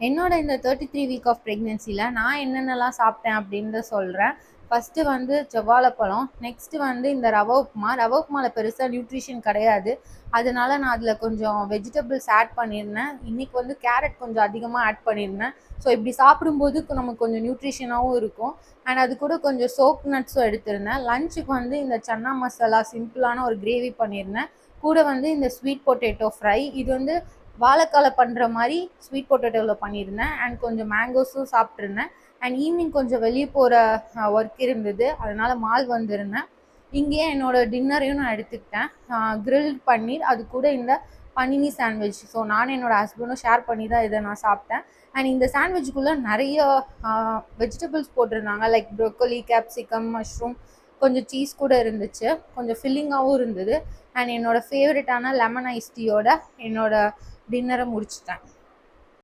என்னோட இந்த 33 week of ப்ரெக்னென்சியில் நான் என்னென்னலாம் சாப்பிட்டேன் அப்படின்றத சொல்கிறேன். ஃபஸ்ட்டு வந்து செவ்வாழைப்பழம், நெக்ஸ்ட்டு வந்து இந்த ரவா உப்புமா. ரவா உப்புமாவில் பெருசாக நியூட்ரிஷன் கிடையாது, அதனால நான் அதில் கொஞ்சம் வெஜிடபிள்ஸ் ஆட் பண்ணியிருந்தேன். இன்றைக்கி வந்து கேரட் கொஞ்சம் அதிகமாக ஆட் பண்ணியிருந்தேன். ஸோ இப்படி சாப்பிடும்போது நமக்கு கொஞ்சம் நியூட்ரிஷனாகவும் இருக்கும். அண்ட் அது கூட கொஞ்சம் சோக் நட்ஸும் எடுத்திருந்தேன். லஞ்சுக்கு வந்து இந்த சன்னா மசாலா சிம்பிளான ஒரு கிரேவி பண்ணியிருந்தேன். கூட வந்து இந்த ஸ்வீட் பொட்டேட்டோ ஃப்ரை, இது வந்து வாழைக்கால பண்ணுற மாதிரி ஸ்வீட் பொட்டேட்டோவில் பண்ணியிருந்தேன். அண்ட் கொஞ்சம் மேங்கோஸும் சாப்பிட்ருந்தேன். அண்ட் ஈவினிங் கொஞ்சம் வெளியே போகிற ஒர்க் இருந்தது, அதனால் மால் வந்திருந்தேன். இங்கேயே என்னோட டின்னரையும் நான் எடுத்துக்கிட்டேன். கிரில் பன்னீர், அது கூட இந்த பனினி சாண்ட்விச். ஸோ நானும் என்னோடய ஹஸ்பண்டும் ஷேர் பண்ணி தான் இதை நான் சாப்பிட்டேன். அண்ட் இந்த சாண்ட்விச்சுக்குள்ளே நிறைய வெஜிடபிள்ஸ் போட்டிருந்தாங்க, லைக் ப்ரோக்கோலி, கேப்சிகம், மஷ்ரூம், கொஞ்சம் சீஸ் கூட இருந்துச்சு, கொஞ்சம் ஃபில்லிங்காகவும் இருந்தது. அண்ட் என்னோடய ஃபேவரட்டான லெமன் ஐஸ் டீயோட என்னோட டின்னரை முடிச்சிட்டேன்.